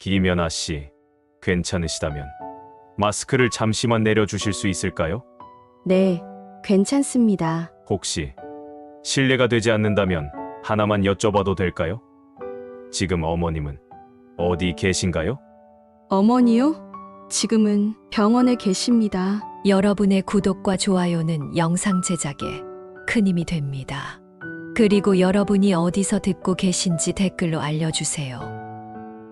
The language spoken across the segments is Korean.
김연아 씨, 괜찮으시다면 마스크를 잠시만 내려주실 수 있을까요? 네, 괜찮습니다. 혹시 실례가 되지 않는다면 하나만 여쭤봐도 될까요? 지금 어머님은 어디 계신가요? 어머니요? 지금은 병원에 계십니다. 여러분의 구독과 좋아요는 영상 제작에 큰 힘이 됩니다. 그리고 여러분이 어디서 듣고 계신지 댓글로 알려주세요.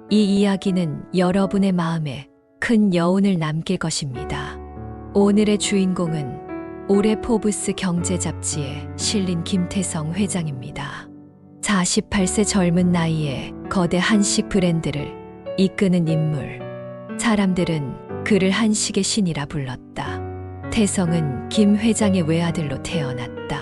이 이야기는 여러분의 마음에 큰 여운을 남길 것입니다. 오늘의 주인공은 올해 포브스 경제 잡지에 실린 김태성 회장입니다. 48세 젊은 나이에 거대 한식 브랜드를 이끄는 인물. 사람들은 그를 한식의 신이라 불렀다. 태성은 김 회장의 외아들로 태어났다.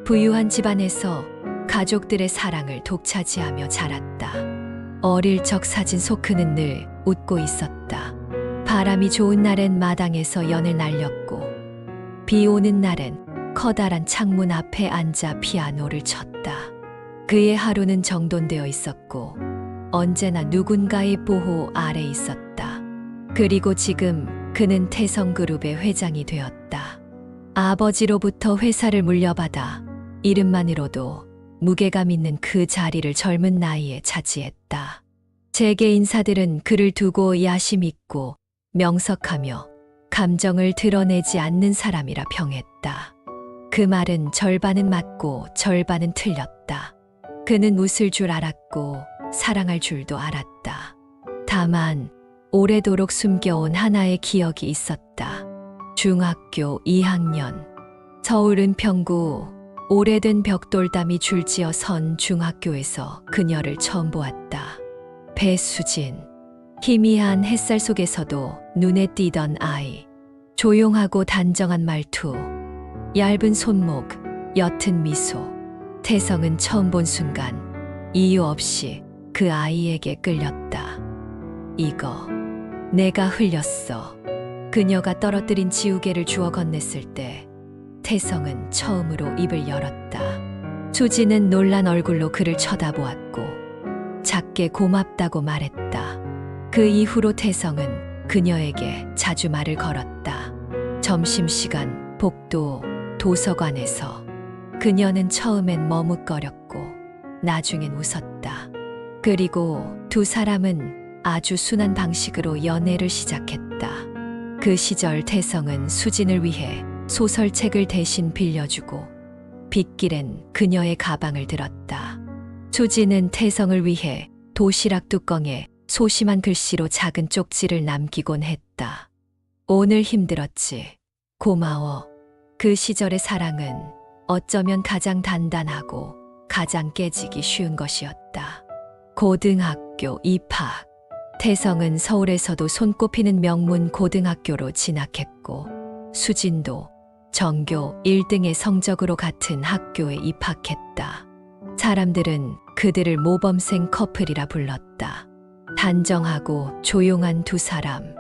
부유한 집안에서 가족들의 사랑을 독차지하며 자랐다. 어릴 적 사진 소크는 늘 웃고 있었다. 바람이 좋은 날엔 마당에서 연을 날렸고, 비 오는 날엔 커다란 창문 앞에 앉아 피아노를 쳤다. 그의 하루는 정돈되어 있었고, 언제나 누군가의 보호 아래 있었다. 그리고 지금 그는 태성그룹의 회장이 되었다. 아버지로부터 회사를 물려받아 이름만으로도 무게감 있는 그 자리를 젊은 나이에 차지했다. 재계 인사들은 그를 두고 야심 있고 명석하며 감정을 드러내지 않는 사람이라 평했다. 그 말은 절반은 맞고 절반은 틀렸다. 그는 웃을 줄 알았고 사랑할 줄도 알았다. 다만 오래도록 숨겨온 하나의 기억이 있었다. 중학교 2학년, 서울 은평구 오래된 벽돌담이 줄지어 선 중학교에서 그녀를 처음 보았다. 배수진, 희미한 햇살 속에서도 눈에 띄던 아이, 조용하고 단정한 말투, 얇은 손목, 옅은 미소. 태성은 처음 본 순간 이유 없이 그 아이에게 끌렸다. 이거 내가 흘렸어. 그녀가 떨어뜨린 지우개를 주워 건넸을 때 태성은 처음으로 입을 열었다. 수지는 놀란 얼굴로 그를 쳐다보았고 작게 고맙다고 말했다. 그 이후로 태성은 그녀에게 자주 말을 걸었다. 점심시간 복도 도서관에서 그녀는 처음엔 머뭇거렸고 나중엔 웃었다. 그리고 두 사람은 아주 순한 방식으로 연애를 시작했다. 그 시절 태성은 수진을 위해 소설책을 대신 빌려주고 빗길엔 그녀의 가방을 들었다. 수진은 태성을 위해 도시락 뚜껑에 소심한 글씨로 작은 쪽지를 남기곤 했다. 오늘 힘들었지. 고마워. 그 시절의 사랑은 어쩌면 가장 단단하고 가장 깨지기 쉬운 것이었다. 고등학교 입학. 태성은 서울에서도 손꼽히는 명문 고등학교로 진학했고 수진도 전교 1등의 성적으로 같은 학교에 입학했다. 사람들은 그들을 모범생 커플이라 불렀다. 단정하고 조용한 두 사람.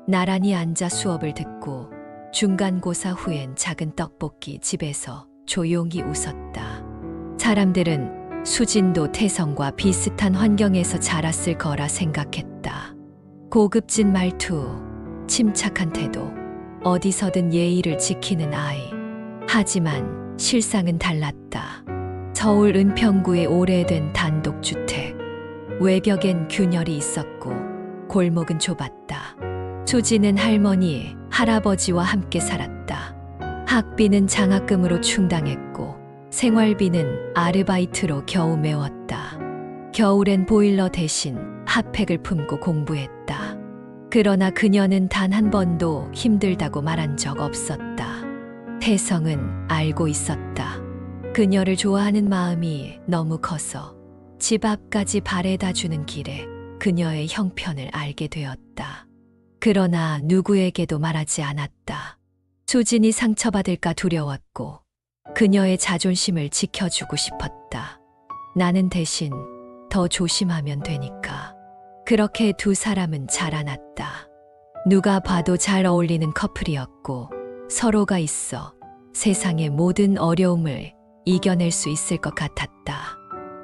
나란히 앉아 수업을 듣고 중간고사 후엔 작은 떡볶이 집에서 조용히 웃었다. 사람들은 수진도 태성과 비슷한 환경에서 자랐을 거라 생각했다. 고급진 말투, 침착한 태도, 어디서든 예의를 지키는 아이. 하지만 실상은 달랐다. 서울 은평구의 오래된 단독주택. 외벽엔 균열이 있었고 골목은 좁았다. 수지는 할머니, 할아버지와 함께 살았다. 학비는 장학금으로 충당했고 생활비는 아르바이트로 겨우 메웠다. 겨울엔 보일러 대신 핫팩을 품고 공부했다. 그러나 그녀는 단 한 번도 힘들다고 말한 적 없었다. 태성은 알고 있었다. 그녀를 좋아하는 마음이 너무 커서 집 앞까지 바래다 주는 길에 그녀의 형편을 알게 되었다. 그러나 누구에게도 말하지 않았다. 수진이 상처받을까 두려웠고 그녀의 자존심을 지켜주고 싶었다. 나는 대신 더 조심하면 되니까. 그렇게 두 사람은 자라났다. 누가 봐도 잘 어울리는 커플이었고 서로가 있어 세상의 모든 어려움을 이겨낼 수 있을 것 같았다.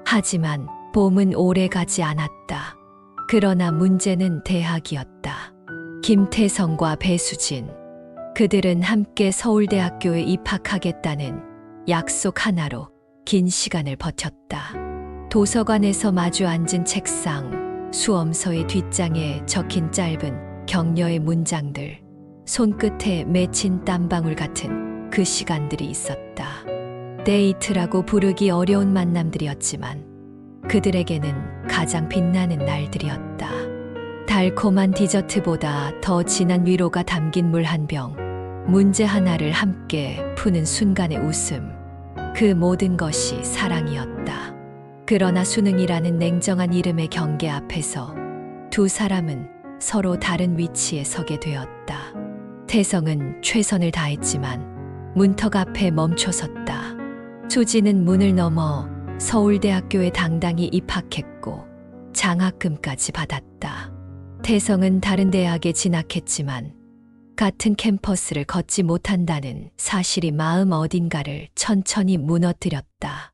하지만 봄은 오래 가지 않았다. 그러나 문제는 대학이었다. 김태성과 배수진. 그들은 함께 서울대학교에 입학하겠다는 약속 하나로 긴 시간을 버텼다. 도서관에서 마주 앉은 책상, 수험서의 뒷장에 적힌 짧은 격려의 문장들, 손끝에 맺힌 땀방울 같은 그 시간들이 있었다. 데이트라고 부르기 어려운 만남들이었지만 그들에게는 가장 빛나는 날들이었다. 달콤한 디저트보다 더 진한 위로가 담긴 물 한 병, 문제 하나를 함께 푸는 순간의 웃음, 그 모든 것이 사랑이었다. 그러나 수능이라는 냉정한 이름의 경계 앞에서 두 사람은 서로 다른 위치에 서게 되었다. 태성은 최선을 다했지만 문턱 앞에 멈춰섰다. 수지는 문을 넘어 서울대학교에 당당히 입학했고 장학금까지 받았다. 태성은 다른 대학에 진학했지만 같은 캠퍼스를 걷지 못한다는 사실이 마음 어딘가를 천천히 무너뜨렸다.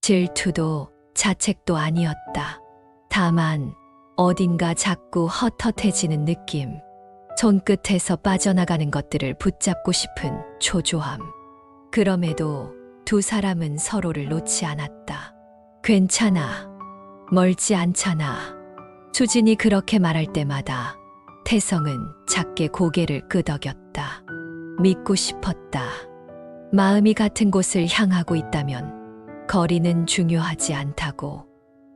질투도 자책도 아니었다. 다만 어딘가 자꾸 헛헛해지는 느낌, 손끝에서 빠져나가는 것들을 붙잡고 싶은 초조함. 그럼에도 두 사람은 서로를 놓지 않았다. 괜찮아. 멀지 않잖아. 수진이 그렇게 말할 때마다 태성은 작게 고개를 끄덕였다. 믿고 싶었다. 마음이 같은 곳을 향하고 있다면 거리는 중요하지 않다고.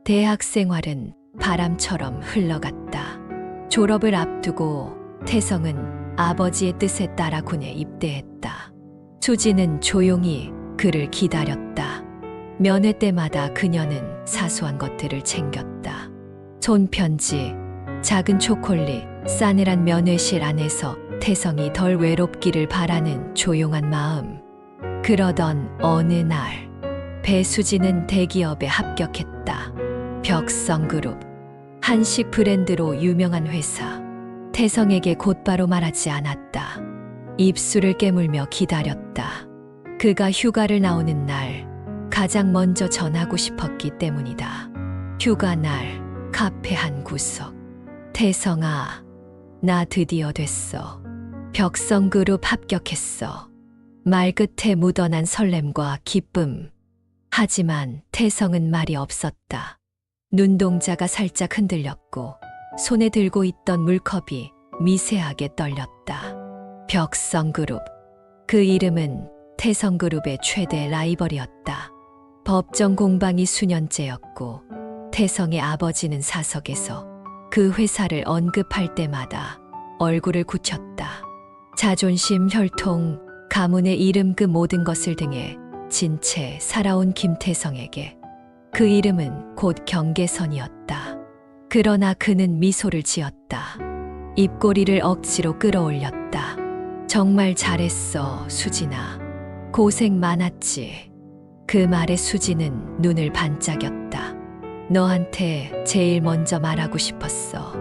대학 생활은 바람처럼 흘러갔다. 졸업을 앞두고 태성은 아버지의 뜻에 따라 군에 입대했다. 수지는 조용히 그를 기다렸다. 면회 때마다 그녀는 사소한 것들을 챙겼다. 손편지, 작은 초콜릿, 싸늘한 면회실 안에서 태성이 덜 외롭기를 바라는 조용한 마음. 그러던 어느 날, 배수진은 대기업에 합격했다. 벽성그룹, 한식 브랜드로 유명한 회사. 태성에게 곧바로 말하지 않았다. 입술을 깨물며 기다렸다. 그가 휴가를 나오는 날 가장 먼저 전하고 싶었기 때문이다. 휴가 날 카페 한 구석. 태성아, 나 드디어 됐어. 벽성그룹 합격했어. 말끝에 묻어난 설렘과 기쁨. 하지만 태성은 말이 없었다. 눈동자가 살짝 흔들렸고 손에 들고 있던 물컵이 미세하게 떨렸다. 벽성그룹. 그 이름은 태성그룹의 최대 라이벌이었다. 법정 공방이 수년째였고 태성의 아버지는 사석에서 그 회사를 언급할 때마다 얼굴을 굳혔다. 자존심, 혈통, 가문의 이름 그 모든 것을 등에 진 채 살아온 김태성에게 그 이름은 곧 경계선이었다. 그러나 그는 미소를 지었다. 입꼬리를 억지로 끌어올렸다. 정말 잘했어, 수진아. 고생 많았지. 그 말에 수지는 눈을 반짝였다. 너한테 제일 먼저 말하고 싶었어.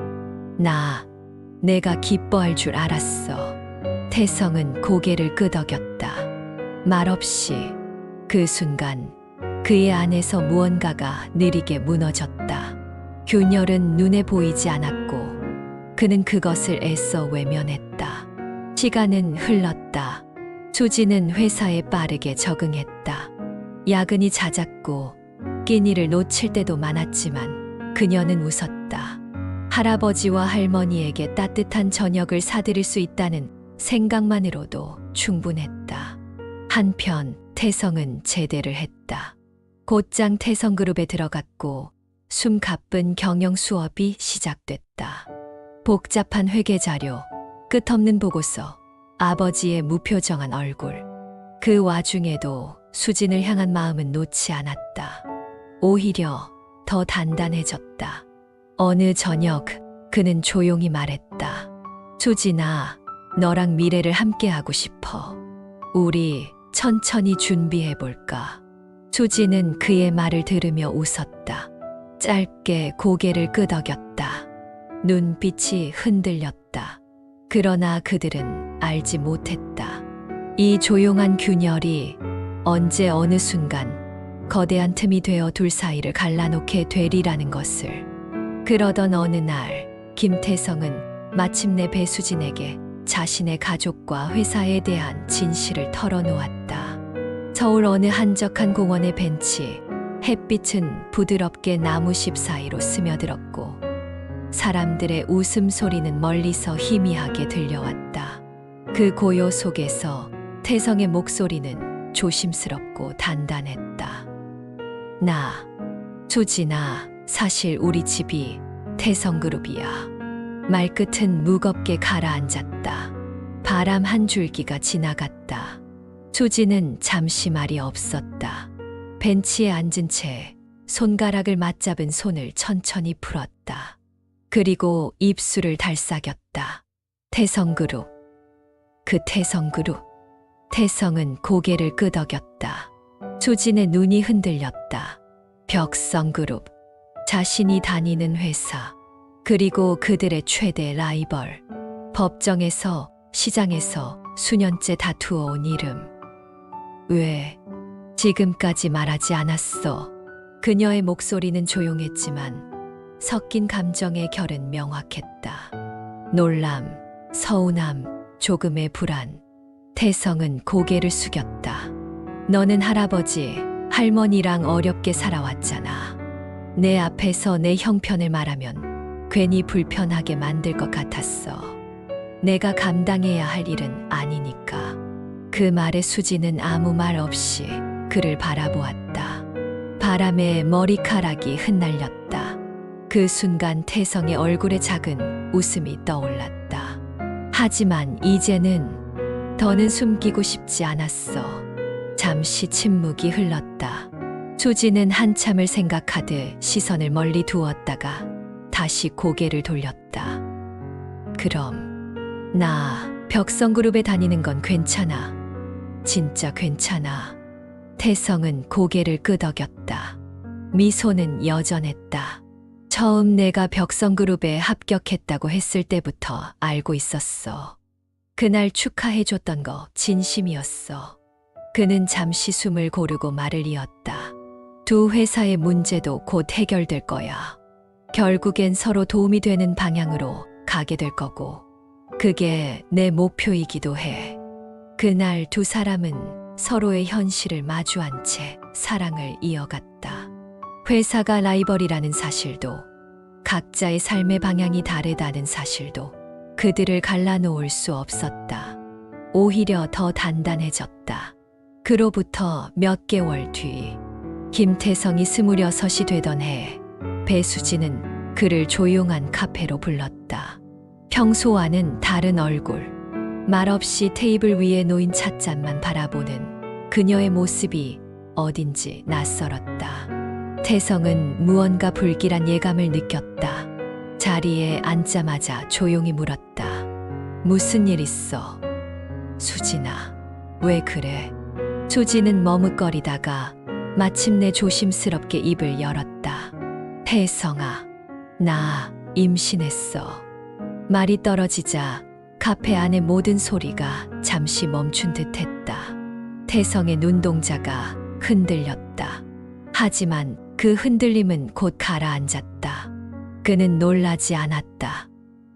내가 기뻐할 줄 알았어. 태성은 고개를 끄덕였다. 말없이 그 순간 그의 안에서 무언가가 느리게 무너졌다. 균열은 눈에 보이지 않았고 그는 그것을 애써 외면했다. 시간은 흘렀다. 수지는 회사에 빠르게 적응했다. 야근이 잦았고 끼니를 놓칠 때도 많았지만 그녀는 웃었다. 할아버지와 할머니에게 따뜻한 저녁을 사드릴 수 있다는 생각만으로도 충분했다. 한편 태성은 제대를 했다. 곧장 태성그룹에 들어갔고 숨가쁜 경영 수업이 시작됐다. 복잡한 회계자료, 끝없는 보고서, 아버지의 무표정한 얼굴. 그 와중에도 수진을 향한 마음은 놓지 않았다. 오히려 더 단단해졌다. 어느 저녁 그는 조용히 말했다. 수진아, 너랑 미래를 함께하고 싶어. 우리 천천히 준비해볼까? 수진은 그의 말을 들으며 웃었다. 짧게 고개를 끄덕였다. 눈빛이 흔들렸다. 그러나 그들은 알지 못했다. 이 조용한 균열이 언제 어느 순간 거대한 틈이 되어 둘 사이를 갈라놓게 되리라는 것을. 그러던 어느 날 김태성은 마침내 배수진에게 자신의 가족과 회사에 대한 진실을 털어놓았다. 서울 어느 한적한 공원의 벤치, 햇빛은 부드럽게 나무십 사이로 스며들었고 사람들의 웃음소리는 멀리서 희미하게 들려왔다. 그 고요 속에서 태성의 목소리는 조심스럽고 단단했다. 나, 수진아, 사실 우리 집이 태성그룹이야. 말끝은 무겁게 가라앉았다. 바람 한 줄기가 지나갔다. 수진은 잠시 말이 없었다. 벤치에 앉은 채 손가락을 맞잡은 손을 천천히 풀었다. 그리고 입술을 달싹였다. 태성그룹. 그 태성그룹. 태성은 고개를 끄덕였다. 수진의 눈이 흔들렸다. 벽성그룹. 자신이 다니는 회사. 그리고 그들의 최대 라이벌. 법정에서, 시장에서 수년째 다투어온 이름. 왜 지금까지 말하지 않았어? 그녀의 목소리는 조용했지만 섞인 감정의 결은 명확했다. 놀람, 서운함, 조금의 불안. 태성은 고개를 숙였다. 너는 할아버지, 할머니랑 어렵게 살아왔잖아. 내 앞에서 내 형편을 말하면 괜히 불편하게 만들 것 같았어. 내가 감당해야 할 일은 아니니까. 그 말에 수지는 아무 말 없이 그를 바라보았다. 바람에 머리카락이 흩날렸다. 그 순간 태성의 얼굴에 작은 웃음이 떠올랐다. 하지만 이제는 더는 숨기고 싶지 않았어. 잠시 침묵이 흘렀다. 수지는 한참을 생각하듯 시선을 멀리 두었다가 다시 고개를 돌렸다. 그럼 나 벽성그룹에 다니는 건 괜찮아. 진짜 괜찮아. 태성은 고개를 끄덕였다. 미소는 여전했다. 처음 내가 벽성그룹에 합격했다고 했을 때부터 알고 있었어. 그날 축하해줬던 거 진심이었어. 그는 잠시 숨을 고르고 말을 이었다. 두 회사의 문제도 곧 해결될 거야. 결국엔 서로 도움이 되는 방향으로 가게 될 거고. 그게 내 목표이기도 해. 그날 두 사람은 서로의 현실을 마주한 채 사랑을 이어갔다. 회사가 라이벌이라는 사실도, 각자의 삶의 방향이 다르다는 사실도 그들을 갈라놓을 수 없었다. 오히려 더 단단해졌다. 그로부터 몇 개월 뒤, 김태성이 26이 되던 해, 배수진은 그를 조용한 카페로 불렀다. 평소와는 다른 얼굴, 말없이 테이블 위에 놓인 찻잔만 바라보는 그녀의 모습이 어딘지 낯설었다. 태성은 무언가 불길한 예감을 느꼈다. 자리에 앉자마자 조용히 물었다. 무슨 일 있어? 수진아, 왜 그래? 수진은 머뭇거리다가 마침내 조심스럽게 입을 열었다. 태성아, 나 임신했어. 말이 떨어지자 카페 안의 모든 소리가 잠시 멈춘 듯 했다. 태성의 눈동자가 흔들렸다. 하지만 그 흔들림은 곧 가라앉았다. 그는 놀라지 않았다.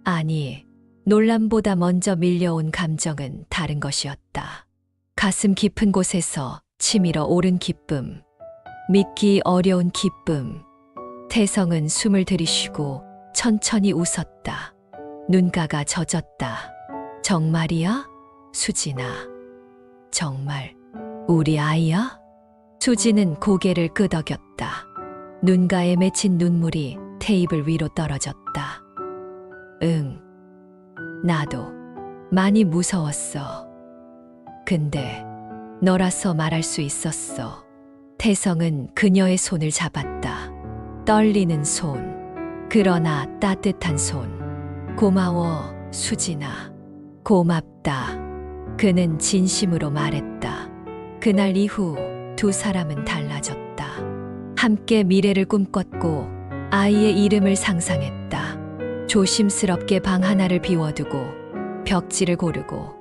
아니, 놀람보다 먼저 밀려온 감정은 다른 것이었다. 가슴 깊은 곳에서 치밀어 오른 기쁨, 믿기 어려운 기쁨. 태성은 숨을 들이쉬고 천천히 웃었다. 눈가가 젖었다. 정말이야? 수진아. 정말 우리 아이야? 수진은 고개를 끄덕였다. 눈가에 맺힌 눈물이 테이블 위로 떨어졌다. 응, 나도 많이 무서웠어. 근데 너라서 말할 수 있었어. 태성은 그녀의 손을 잡았다. 떨리는 손, 그러나 따뜻한 손. 고마워, 수진아. 고맙다. 그는 진심으로 말했다. 그날 이후 두 사람은 달라졌다. 함께 미래를 꿈꿨고 아이의 이름을 상상했다. 조심스럽게 방 하나를 비워두고 벽지를 고르고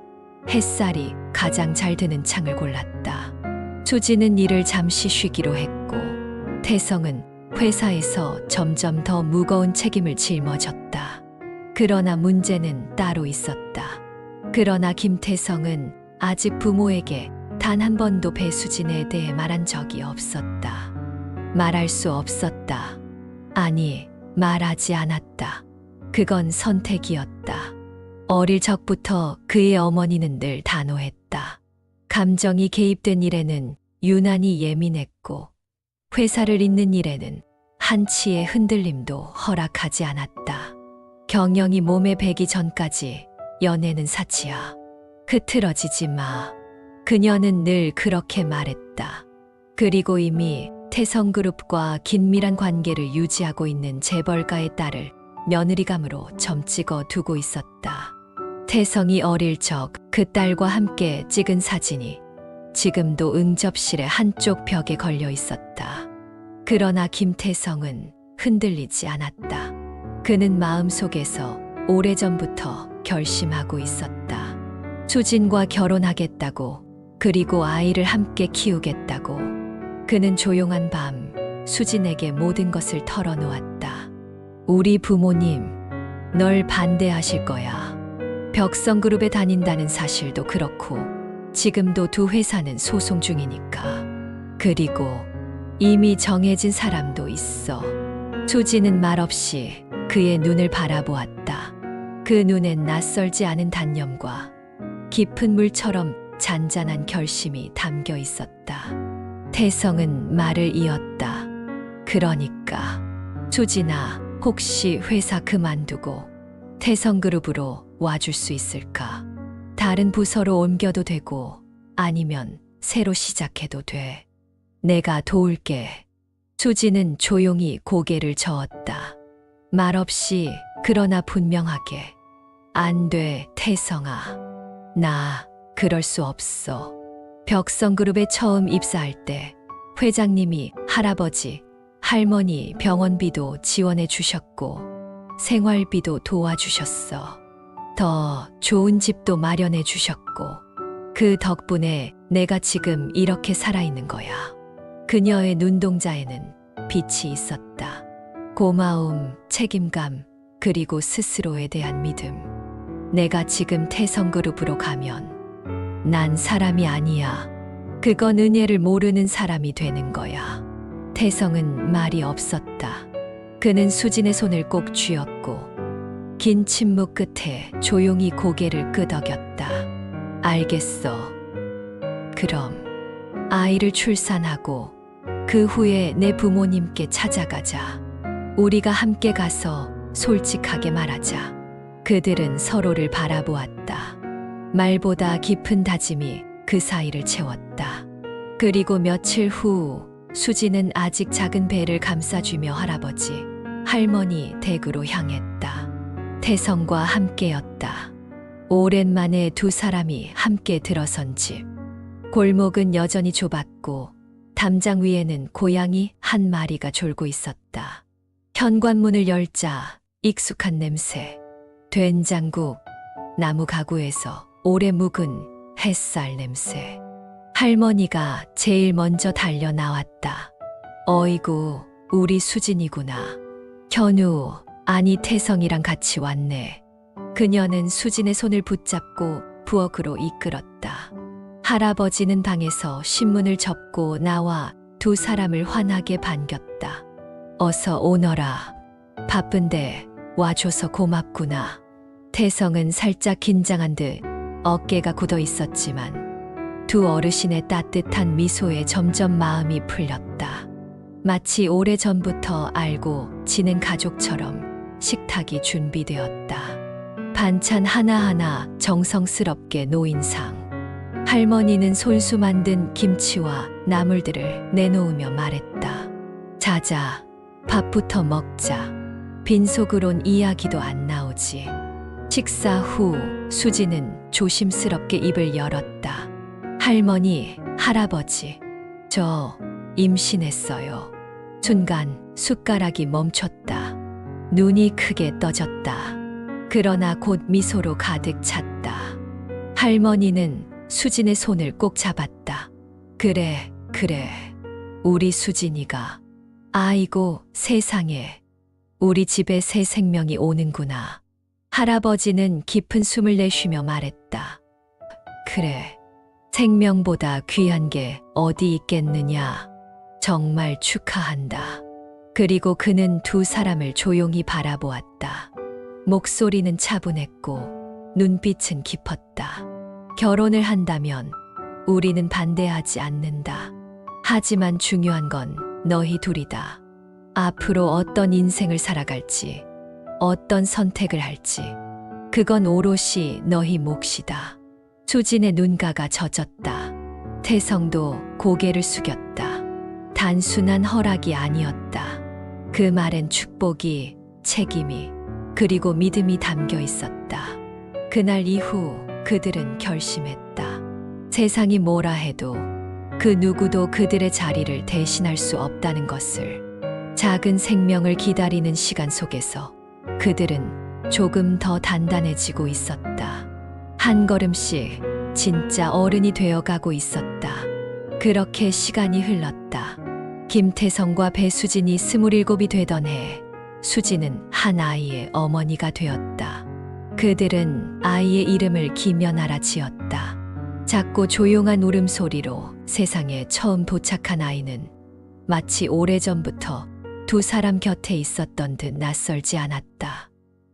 햇살이 가장 잘 드는 창을 골랐다. 수지는 일을 잠시 쉬기로 했고 태성은 회사에서 점점 더 무거운 책임을 짊어졌다. 그러나 문제는 따로 있었다. 그러나 김태성은 아직 부모에게 단 한 번도 배수진에 대해 말한 적이 없었다. 말할 수 없었다. 아니, 말하지 않았다. 그건 선택이었다. 어릴 적부터 그의 어머니는 늘 단호했다. 감정이 개입된 일에는 유난히 예민했고 회사를 잇는 일에는 한치의 흔들림도 허락하지 않았다. 경영이 몸에 배기 전까지 연애는 사치야. 흐트러지지 마. 그녀는 늘 그렇게 말했다. 그리고 이미 태성그룹과 긴밀한 관계를 유지하고 있는 재벌가의 딸을 며느리감으로 점찍어 두고 있었다. 태성이 어릴 적 그 딸과 함께 찍은 사진이 지금도 응접실의 한쪽 벽에 걸려 있었다. 그러나 김태성은 흔들리지 않았다. 그는 마음속에서 오래전부터 결심하고 있었다. 수진과 결혼하겠다고, 그리고 아이를 함께 키우겠다고. 그는 조용한 밤 수진에게 모든 것을 털어놓았다. 우리 부모님, 널 반대하실 거야. 벽성그룹에 다닌다는 사실도 그렇고 지금도 두 회사는 소송 중이니까. 그리고 이미 정해진 사람도 있어. 수지는 말없이 그의 눈을 바라보았다. 그 눈엔 낯설지 않은 단념과 깊은 물처럼 잔잔한 결심이 담겨 있었다. 태성은 말을 이었다. 그러니까 수진아, 혹시 회사 그만두고 태성그룹으로 와줄 수 있을까? 다른 부서로 옮겨도 되고 아니면 새로 시작해도 돼. 내가 도울게. 수지는 조용히 고개를 저었다. 말없이 그러나 분명하게. 안 돼, 태성아. 나 그럴 수 없어. 벽성그룹에 처음 입사할 때 회장님이 할아버지, 할머니 병원비도 지원해 주셨고 생활비도 도와주셨어. 더 좋은 집도 마련해 주셨고 그 덕분에 내가 지금 이렇게 살아있는 거야. 그녀의 눈동자에는 빛이 있었다. 고마움, 책임감, 그리고 스스로에 대한 믿음. 내가 지금 태성그룹으로 가면 난 사람이 아니야. 그건 은혜를 모르는 사람이 되는 거야. 태성은 말이 없었다. 그는 수진의 손을 꼭 쥐었고 긴 침묵 끝에 조용히 고개를 끄덕였다. 알겠어. 그럼 아이를 출산하고 그 후에 내 부모님께 찾아가자. 우리가 함께 가서 솔직하게 말하자. 그들은 서로를 바라보았다. 말보다 깊은 다짐이 그 사이를 채웠다. 그리고 며칠 후 수지는 아직 작은 배를 감싸주며 할아버지, 할머니 댁으로 향했다. 태성과 함께였다. 오랜만에 두 사람이 함께 들어선 집. 골목은 여전히 좁았고 담장 위에는 고양이 한 마리가 졸고 있었다. 현관문을 열자 익숙한 냄새. 된장국, 나무 가구에서 오래 묵은 햇살 냄새. 할머니가 제일 먼저 달려 나왔다. 어이구, 우리 수진이구나. 현우, 아니 태성이랑 같이 왔네. 그녀는 수진의 손을 붙잡고 부엌으로 이끌었다. 할아버지는 방에서 신문을 접고 나와 두 사람을 환하게 반겼다. 어서 오너라. 바쁜데 와줘서 고맙구나. 태성은 살짝 긴장한 듯 어깨가 굳어 있었지만 두 어르신의 따뜻한 미소에 점점 마음이 풀렸다. 마치 오래전부터 알고 지낸 가족처럼 식탁이 준비되었다. 반찬 하나하나 정성스럽게 놓인 상. 할머니는 손수 만든 김치와 나물들을 내놓으며 말했다. 자자, 밥부터 먹자. 빈속으론 이야기도 안 나오지. 식사 후 수지는 조심스럽게 입을 열었다. 할머니, 할아버지, 저 임신했어요. 순간 숟가락이 멈췄다. 눈이 크게 떠졌다. 그러나 곧 미소로 가득 찼다. 할머니는 수진의 손을 꼭 잡았다. 그래, 우리 수진이가. 아이고, 세상에. 우리 집에 새 생명이 오는구나. 할아버지는 깊은 숨을 내쉬며 말했다. 그래. 생명보다 귀한 게 어디 있겠느냐. 정말 축하한다. 그리고 그는 두 사람을 조용히 바라보았다. 목소리는 차분했고 눈빛은 깊었다. 결혼을 한다면 우리는 반대하지 않는다. 하지만 중요한 건 너희 둘이다. 앞으로 어떤 인생을 살아갈지, 어떤 선택을 할지, 그건 오롯이 너희 몫이다. 수진의 눈가가 젖었다. 태성도 고개를 숙였다. 단순한 허락이 아니었다. 그 말엔 축복이, 책임이, 그리고 믿음이 담겨 있었다. 그날 이후 그들은 결심했다. 세상이 뭐라 해도 그 누구도 그들의 자리를 대신할 수 없다는 것을. 작은 생명을 기다리는 시간 속에서 그들은 조금 더 단단해지고 있었다. 한 걸음씩 진짜 어른이 되어가고 있었다. 그렇게 시간이 흘렀다. 김태성과 배수진이 27이 되던 해, 수진은 한 아이의 어머니가 되었다. 그들은 아이의 이름을 김연아라 지었다. 작고 조용한 울음소리로 세상에 처음 도착한 아이는 마치 오래전부터 두 사람 곁에 있었던 듯 낯설지 않았다.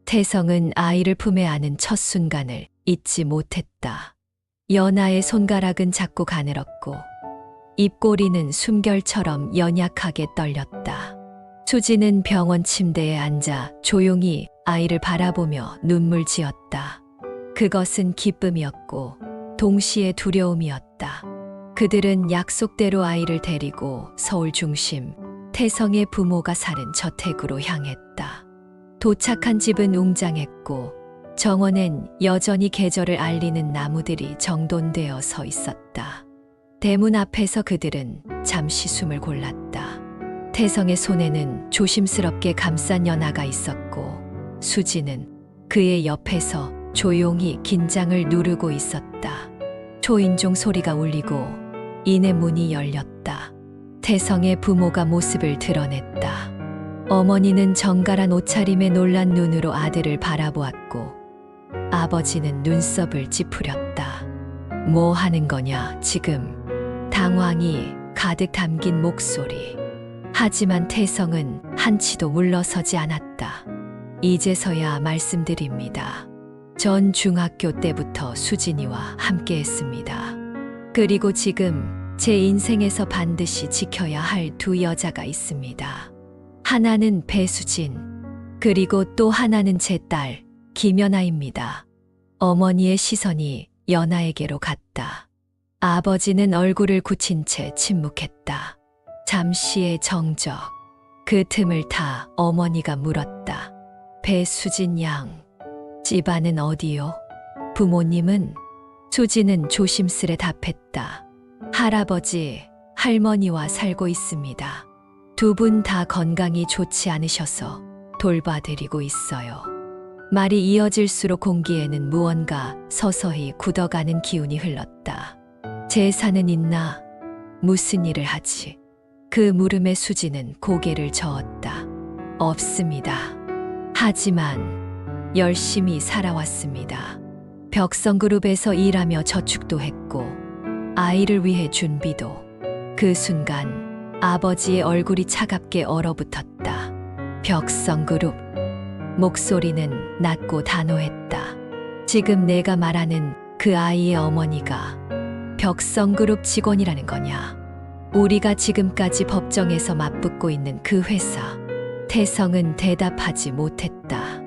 태성은 아이를 품에 안은 첫 순간을 잊지 못했다. 연아의 손가락은 작고 가늘었고 입꼬리는 숨결처럼 연약하게 떨렸다. 수지는 병원 침대에 앉아 조용히 아이를 바라보며 눈물 지었다. 그것은 기쁨이었고 동시에 두려움이었다. 그들은 약속대로 아이를 데리고 서울 중심 태성의 부모가 사는 저택으로 향했다. 도착한 집은 웅장했고 정원엔 여전히 계절을 알리는 나무들이 정돈되어 서 있었다. 대문 앞에서 그들은 잠시 숨을 골랐다. 태성의 손에는 조심스럽게 감싼 연아가 있었고 수지는 그의 옆에서 조용히 긴장을 누르고 있었다. 초인종 소리가 울리고 이내 문이 열렸다. 태성의 부모가 모습을 드러냈다. 어머니는 정갈한 옷차림에 놀란 눈으로 아들을 바라보았고 아버지는 눈썹을 찌푸렸다. 뭐 하는 거냐 지금. 당황이 가득 담긴 목소리. 하지만 태성은 한치도 물러서지 않았다. 이제서야 말씀드립니다. 전 중학교 때부터 수진이와 함께했습니다. 그리고 지금 제 인생에서 반드시 지켜야 할 두 여자가 있습니다. 하나는 배수진, 그리고 또 하나는 제 딸 김연아입니다. 어머니의 시선이 연아에게로 갔다. 아버지는 얼굴을 굳힌 채 침묵했다. 잠시의 정적. 그 틈을 타 어머니가 물었다. 배수진 양, 집안은 어디요? 부모님은? 수지는 조심스레 답했다. 할아버지, 할머니와 살고 있습니다. 두 분 다 건강이 좋지 않으셔서 돌봐드리고 있어요. 말이 이어질수록 공기에는 무언가 서서히 굳어가는 기운이 흘렀다. 재산은 있나? 무슨 일을 하지? 그 물음에 수지는 고개를 저었다. 없습니다. 하지만 열심히 살아왔습니다. 벽성그룹에서 일하며 저축도 했고 아이를 위해 준비도. 그 순간 아버지의 얼굴이 차갑게 얼어붙었다. 벽성그룹. 목소리는 낮고 단호했다. 지금 내가 말하는 그 아이의 어머니가 벽성그룹 직원이라는 거냐? 우리가 지금까지 법정에서 맞붙고 있는 그 회사. 태성은 대답하지 못했다.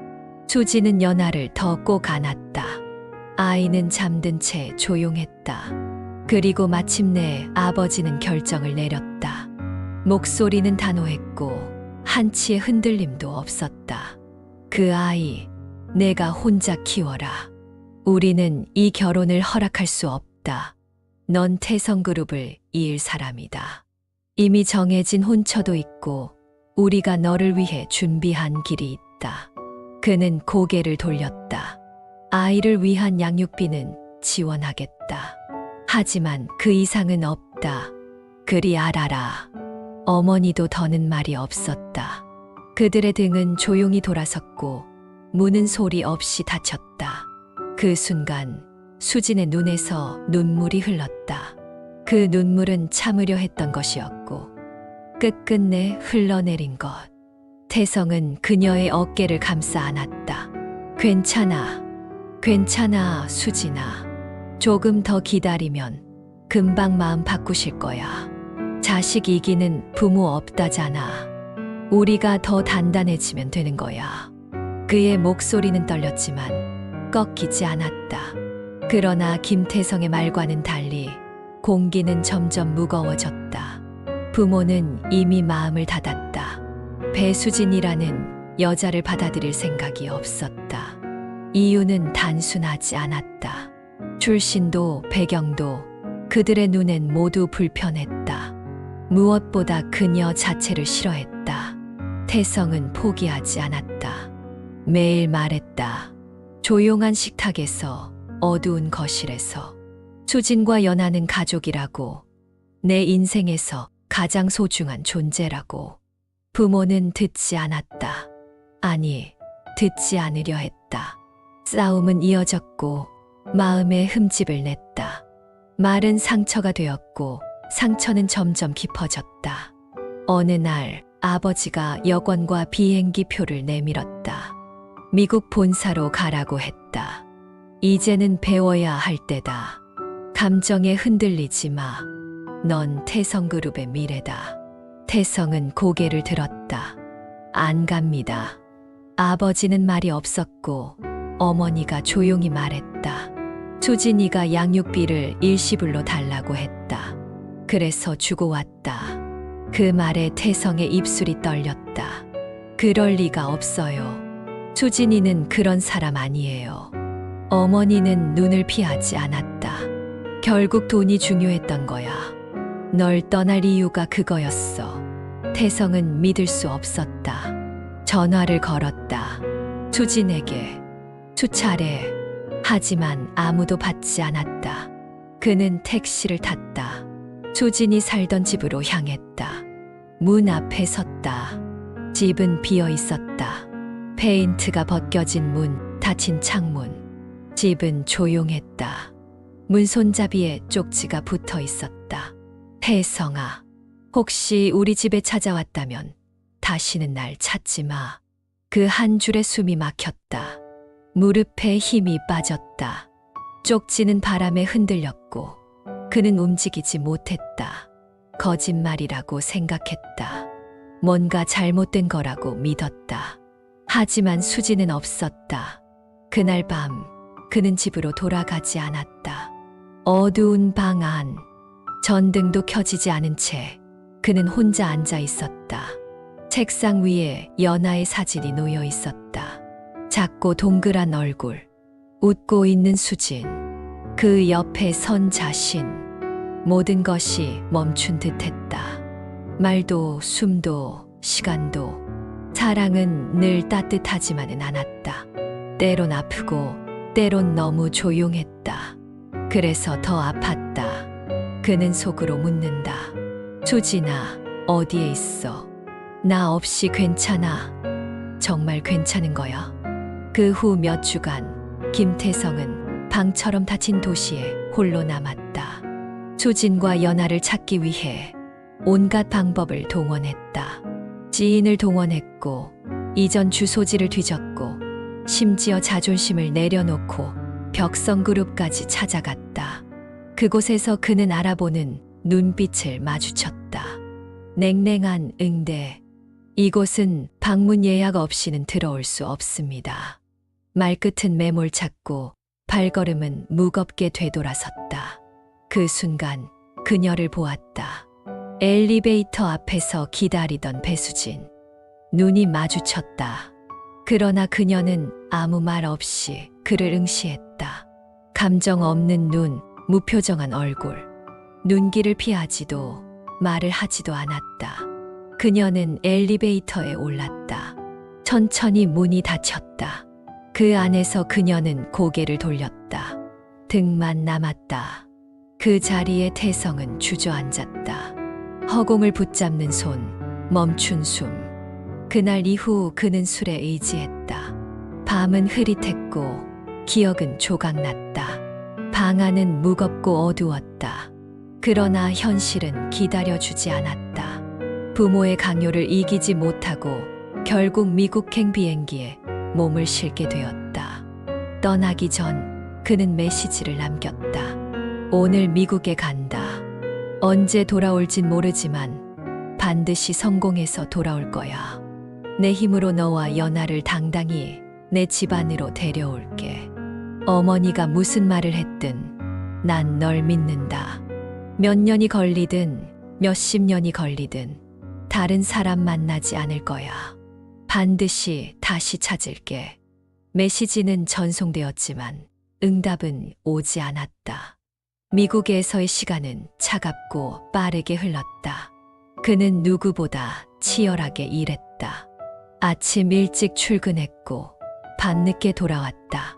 수지는 연아를 더 꼭 안았다. 아이는 잠든 채 조용했다. 그리고 마침내 아버지는 결정을 내렸다. 목소리는 단호했고 한치의 흔들림도 없었다. 그 아이, 내가 혼자 키워라. 우리는 이 결혼을 허락할 수 없다. 넌 태성그룹을 이을 사람이다. 이미 정해진 혼처도 있고 우리가 너를 위해 준비한 길이 있다. 그는 고개를 돌렸다. 아이를 위한 양육비는 지원하겠다. 하지만 그 이상은 없다. 그리 알아라. 어머니도 더는 말이 없었다. 그들의 등은 조용히 돌아섰고 문은 소리 없이 닫혔다. 그 순간 수진의 눈에서 눈물이 흘렀다. 그 눈물은 참으려 했던 것이었고 끝끝내 흘러내린 것. 태성은 그녀의 어깨를 감싸 안았다. 괜찮아. 괜찮아, 수진아. 조금 더 기다리면 금방 마음 바꾸실 거야. 자식 이기는 부모 없다잖아. 우리가 더 단단해지면 되는 거야. 그의 목소리는 떨렸지만 꺾이지 않았다. 그러나 김태성의 말과는 달리 공기는 점점 무거워졌다. 부모는 이미 마음을 닫았다. 배수진이라는 여자를 받아들일 생각이 없었다. 이유는 단순하지 않았다. 출신도 배경도 그들의 눈엔 모두 불편했다. 무엇보다 그녀 자체를 싫어했다. 태성은 포기하지 않았다. 매일 말했다. 조용한 식탁에서, 어두운 거실에서. 수진과 연하는 가족이라고, 내 인생에서 가장 소중한 존재라고. 부모는 듣지 않았다. 아니, 듣지 않으려 했다. 싸움은 이어졌고 마음에 흠집을 냈다. 말은 상처가 되었고 상처는 점점 깊어졌다. 어느 날 아버지가 여권과 비행기 표를 내밀었다. 미국 본사로 가라고 했다. 이제는 배워야 할 때다. 감정에 흔들리지 마. 넌 태성그룹의 미래다. 태성은 고개를 들었다. 안 갑니다. 아버지는 말이 없었고 어머니가 조용히 말했다. 수진이가 양육비를 일시불로 달라고 했다. 그래서 주고 왔다. 그 말에 태성의 입술이 떨렸다. 그럴 리가 없어요. 수진이는 그런 사람 아니에요. 어머니는 눈을 피하지 않았다. 결국 돈이 중요했던 거야. 널 떠날 이유가 그거였어. 태성은 믿을 수 없었다. 전화를 걸었다. 수진에게 수차례. 하지만 아무도 받지 않았다. 그는 택시를 탔다. 수진이 살던 집으로 향했다. 문 앞에 섰다. 집은 비어 있었다. 페인트가 벗겨진 문, 닫힌 창문. 집은 조용했다. 문 손잡이에 쪽지가 붙어 있었다. 태성아, 혹시 우리 집에 찾아왔다면 다시는 날 찾지 마. 그 한 줄에 숨이 막혔다. 무릎에 힘이 빠졌다. 쪽지는 바람에 흔들렸고 그는 움직이지 못했다. 거짓말이라고 생각했다. 뭔가 잘못된 거라고 믿었다. 하지만 수지는 없었다. 그날 밤 그는 집으로 돌아가지 않았다. 어두운 방 안, 전등도 켜지지 않은 채 그는 혼자 앉아 있었다. 책상 위에 연하의 사진이 놓여 있었다. 작고 동그란 얼굴, 웃고 있는 수진, 그 옆에 선 자신. 모든 것이 멈춘 듯했다. 말도 숨도 시간도. 사랑은 늘 따뜻하지만은 않았다. 때론 아프고 때론 너무 조용했다. 그래서 더 아팠다. 그는 속으로 묻는다. 수진아, 어디에 있어? 나 없이 괜찮아. 정말 괜찮은 거야? 그 후 몇 주간 김태성은 방처럼 닫힌 도시에 홀로 남았다. 수진과 연하를 찾기 위해 온갖 방법을 동원했다. 지인을 동원했고 이전 주소지를 뒤졌고 심지어 자존심을 내려놓고 벽성그룹까지 찾아갔다. 그곳에서 그는 알아보는 눈빛을 마주쳤다. 냉랭한 응대. 이곳은 방문 예약 없이는 들어올 수 없습니다. 말끝은 매몰찼고 발걸음은 무겁게 되돌아섰다. 그 순간 그녀를 보았다. 엘리베이터 앞에서 기다리던 배수진. 눈이 마주쳤다. 그러나 그녀는 아무 말 없이 그를 응시했다. 감정 없는 눈, 무표정한 얼굴. 눈길을 피하지도 말을 하지도 않았다. 그녀는 엘리베이터에 올랐다. 천천히 문이 닫혔다. 그 안에서 그녀는 고개를 돌렸다. 등만 남았다. 그 자리에 태성은 주저앉았다. 허공을 붙잡는 손, 멈춘 숨. 그날 이후 그는 술에 의지했다. 밤은 흐릿했고 기억은 조각났다. 방 안은 무겁고 어두웠다. 그러나 현실은 기다려주지 않았다. 부모의 강요를 이기지 못하고 결국 미국행 비행기에 몸을 실게 되었다. 떠나기 전 그는 메시지를 남겼다. 오늘 미국에 간다. 언제 돌아올진 모르지만 반드시 성공해서 돌아올 거야. 내 힘으로 너와 연아를 당당히 내 집안으로 데려올게. 어머니가 무슨 말을 했든 난 널 믿는다. 몇 년이 걸리든 몇십 년이 걸리든 다른 사람 만나지 않을 거야. 반드시 다시 찾을게. 메시지는 전송되었지만 응답은 오지 않았다. 미국에서의 시간은 차갑고 빠르게 흘렀다. 그는 누구보다 치열하게 일했다. 아침 일찍 출근했고 밤늦게 돌아왔다.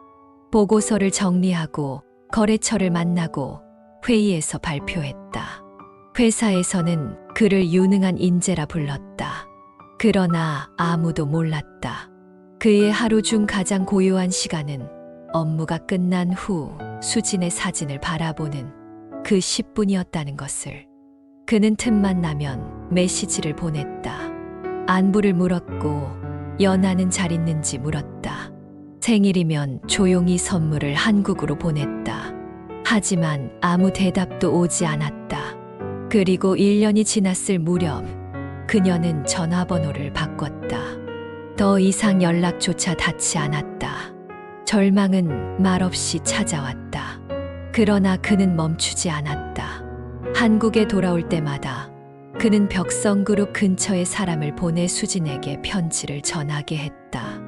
보고서를 정리하고 거래처를 만나고 회의에서 발표했다. 회사에서는 그를 유능한 인재라 불렀다. 그러나 아무도 몰랐다. 그의 하루 중 가장 고요한 시간은 업무가 끝난 후 수진의 사진을 바라보는 그 10분이었다는 것을. 그는 틈만 나면 메시지를 보냈다. 안부를 물었고 연아는 잘 있는지 물었다. 생일이면 조용히 선물을 한국으로 보냈다. 하지만 아무 대답도 오지 않았다. 그리고 1년이 지났을 무렵 그녀는 전화번호를 바꿨다. 더 이상 연락조차 닿지 않았다. 절망은 말없이 찾아왔다. 그러나 그는 멈추지 않았다. 한국에 돌아올 때마다 그는 벽성그룹 근처에 사람을 보내 수진에게 편지를 전하게 했다.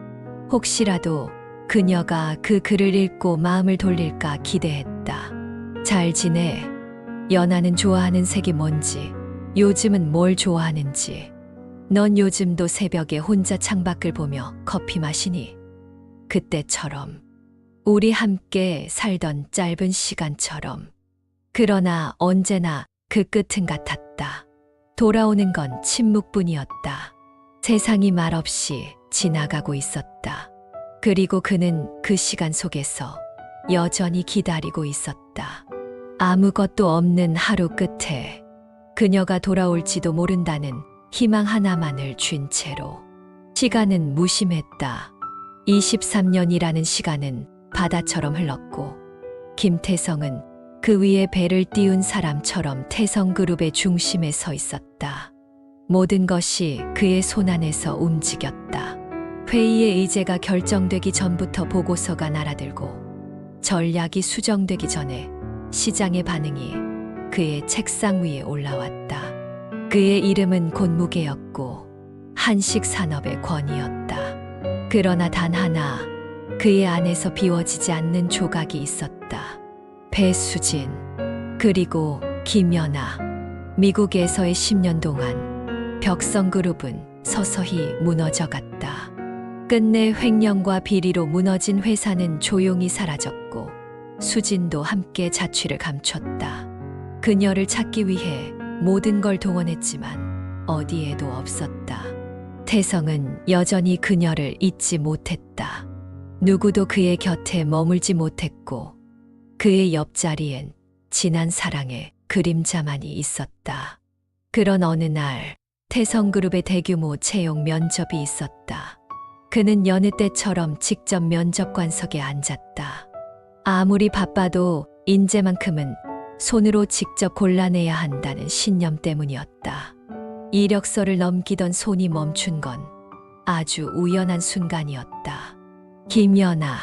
혹시라도 그녀가 그 글을 읽고 마음을 돌릴까 기대했다. 잘 지내? 연아는 좋아하는 색이 뭔지, 요즘은 뭘 좋아하는지, 넌 요즘도 새벽에 혼자 창밖을 보며 커피 마시니? 그때처럼, 우리 함께 살던 짧은 시간처럼. 그러나 언제나 그 끝은 같았다. 돌아오는 건 침묵뿐이었다. 세상이 말없이 지나가고 있었다. 그리고 그는 그 시간 속에서 여전히 기다리고 있었다. 아무것도 없는 하루 끝에 그녀가 돌아올지도 모른다는 희망 하나만을 쥔 채로 시간은 무심했다. 23년이라는 시간은 바다처럼 흘렀고 김태성은 그 위에 배를 띄운 사람처럼 태성그룹의 중심에 서 있었다. 모든 것이 그의 손안에서 움직였다. 회의의 의제가 결정되기 전부터 보고서가 날아들고 전략이 수정되기 전에 시장의 반응이 그의 책상 위에 올라왔다. 그의 이름은 곧 무게였고 한식산업의 권위였다. 그러나 단 하나 그의 안에서 비워지지 않는 조각이 있었다. 배수진, 그리고 김연아. 미국에서의 10년 동안 벽성그룹은 서서히 무너져갔다. 끝내 횡령과 비리로 무너진 회사는 조용히 사라졌고 수진도 함께 자취를 감췄다. 그녀를 찾기 위해 모든 걸 동원했지만 어디에도 없었다. 태성은 여전히 그녀를 잊지 못했다. 누구도 그의 곁에 머물지 못했고 그의 옆자리엔 지난 사랑의 그림자만이 있었다. 그런 어느 날 태성그룹의 대규모 채용 면접이 있었다. 그는 여느 때처럼 직접 면접관석에 앉았다. 아무리 바빠도 인재만큼은 손으로 직접 골라내야 한다는 신념 때문이었다. 이력서를 넘기던 손이 멈춘 건 아주 우연한 순간이었다. 김연아,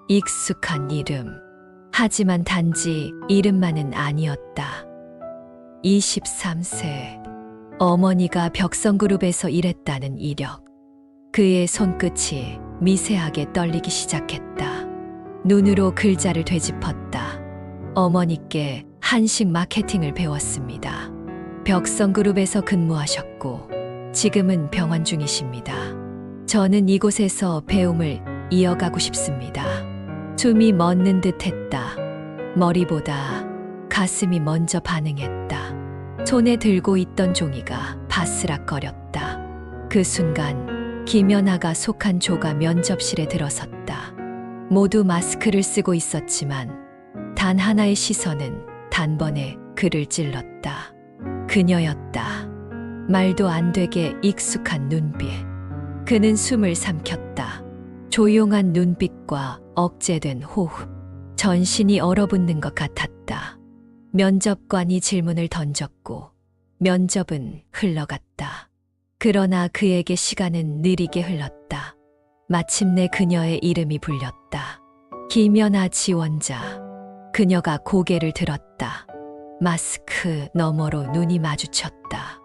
익숙한 이름. 하지만 단지 이름만은 아니었다. 23세. 어머니가 벽성그룹에서 일했다는 이력. 그의 손끝이 미세하게 떨리기 시작했다. 눈으로 글자를 되짚었다. 어머니께 한식 마케팅을 배웠습니다. 벽성그룹에서 근무하셨고 지금은 병원 중이십니다. 저는 이곳에서 배움을 이어가고 싶습니다. 숨이 멎는 듯 했다. 머리보다 가슴이 먼저 반응했다. 손에 들고 있던 종이가 바스락거렸다. 그 순간 김연아가 속한 조가 면접실에 들어섰다. 모두 마스크를 쓰고 있었지만 단 하나의 시선은 단번에 그를 찔렀다. 그녀였다. 말도 안 되게 익숙한 눈빛. 그는 숨을 삼켰다. 조용한 눈빛과 억제된 호흡. 전신이 얼어붙는 것 같았다. 면접관이 질문을 던졌고 면접은 흘러갔다. 그러나 그에게 시간은 느리게 흘렀다. 마침내 그녀의 이름이 불렸다. 김연아 지원자. 그녀가 고개를 들었다. 마스크 너머로 눈이 마주쳤다.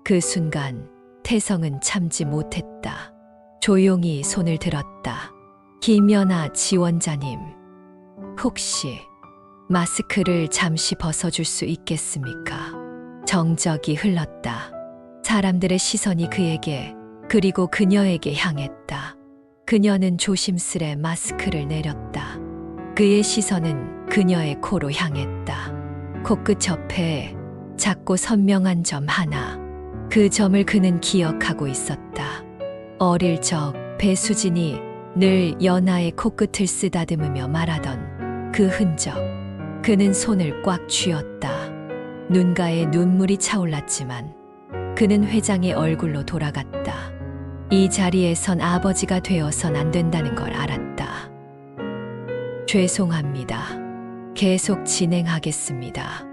그 순간 태성은 참지 못했다. 조용히 손을 들었다. 김연아 지원자님, 혹시 마스크를 잠시 벗어줄 수 있겠습니까? 정적이 흘렀다. 사람들의 시선이 그에게 그리고 그녀에게 향했다. 그녀는 조심스레 마스크를 내렸다. 그의 시선은 그녀의 코로 향했다. 코끝 옆에 작고 선명한 점 하나. 그 점을 그는 기억하고 있었다. 어릴 적 배수진이 늘 연아의 코끝을 쓰다듬으며 말하던 그 흔적. 그는 손을 꽉 쥐었다. 눈가에 눈물이 차올랐지만 그는 회장의 얼굴로 돌아갔다. 이 자리에선 아버지가 되어선 안 된다는 걸 알았다. 죄송합니다. 계속 진행하겠습니다.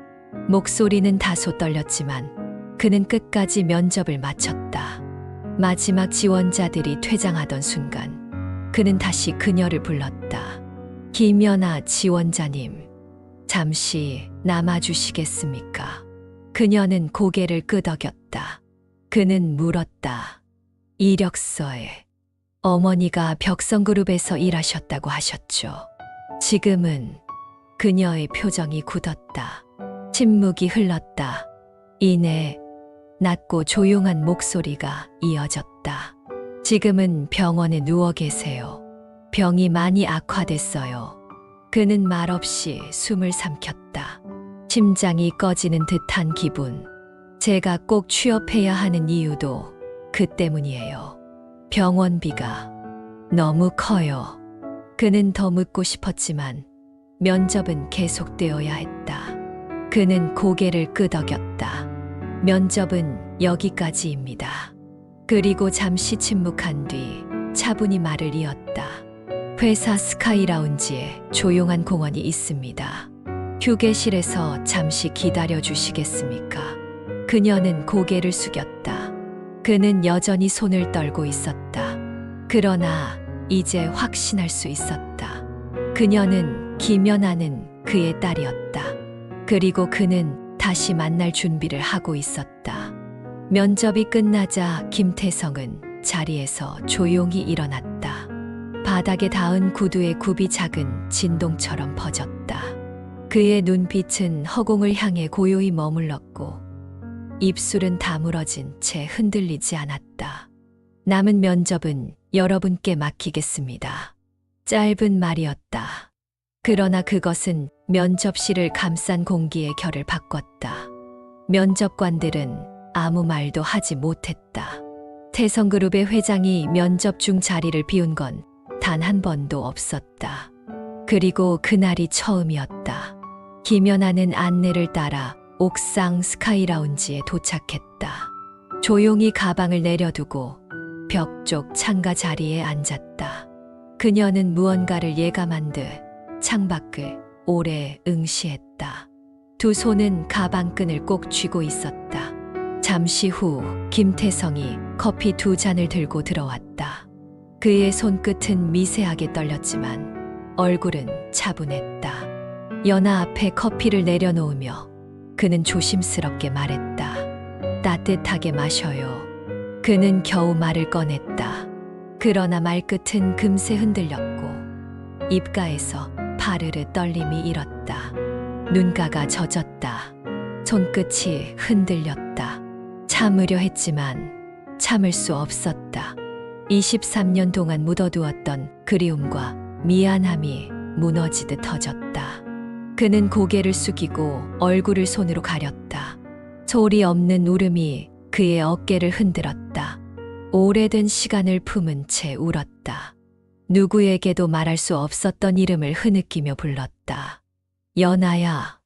목소리는 다소 떨렸지만 그는 끝까지 면접을 마쳤다. 마지막 지원자들이 퇴장하던 순간 그는 다시 그녀를 불렀다. 김연아 지원자님, 잠시 남아주시겠습니까? 그녀는 고개를 끄덕였다. 그는 물었다. 이력서에 어머니가 벽성그룹에서 일하셨다고 하셨죠. 지금은 그녀의 표정이 굳었다. 침묵이 흘렀다. 이내 낮고 조용한 목소리가 이어졌다. 지금은 병원에 누워 계세요. 병이 많이 악화됐어요. 그는 말없이 숨을 삼켰다. 심장이 꺼지는 듯한 기분. 제가 꼭 취업해야 하는 이유도 그 때문이에요. 병원비가 너무 커요. 그는 더 묻고 싶었지만 면접은 계속되어야 했다. 그는 고개를 끄덕였다. 면접은 여기까지입니다. 그리고 잠시 침묵한 뒤 차분히 말을 이었다. 회사 스카이라운지에 조용한 공원이 있습니다. 휴게실에서 잠시 기다려 주시겠습니까? 그녀는 고개를 숙였다. 그는 여전히 손을 떨고 있었다. 그러나 이제 확신할 수 있었다. 그녀는 김연아는 그의 딸이었다. 그리고 그는 다시 만날 준비를 하고 있었다. 면접이 끝나자 김태성은 자리에서 조용히 일어났다. 바닥에 닿은 구두의 굽이 작은 진동처럼 퍼졌다. 그의 눈빛은 허공을 향해 고요히 머물렀고 입술은 다물어진 채 흔들리지 않았다. 남은 면접은 여러분께 맡기겠습니다. 짧은 말이었다. 그러나 그것은 면접실을 감싼 공기의 결을 바꿨다. 면접관들은 아무 말도 하지 못했다. 태성그룹의 회장이 면접 중 자리를 비운 건 단 한 번도 없었다. 그리고 그날이 처음이었다. 김연아는 안내를 따라 옥상 스카이라운지에 도착했다. 조용히 가방을 내려두고 벽 쪽 창가 자리에 앉았다. 그녀는 무언가를 예감한 듯 창밖을 오래 응시했다. 두 손은 가방끈을 꼭 쥐고 있었다. 잠시 후 김태성이 커피 두 잔을 들고 들어왔다. 그의 손끝은 미세하게 떨렸지만 얼굴은 차분했다. 연아 앞에 커피를 내려놓으며 그는 조심스럽게 말했다. 따뜻하게 마셔요. 그는 겨우 말을 꺼냈다. 그러나 말끝은 금세 흔들렸고 입가에서 파르르 떨림이 일었다. 눈가가 젖었다. 손끝이 흔들렸다. 참으려 했지만 참을 수 없었다. 23년 동안 묻어두었던 그리움과 미안함이 무너지듯 터졌다. 그는 고개를 숙이고 얼굴을 손으로 가렸다. 소리 없는 울음이 그의 어깨를 흔들었다. 오래된 시간을 품은 채 울었다. 누구에게도 말할 수 없었던 이름을 흐느끼며 불렀다. 연아야.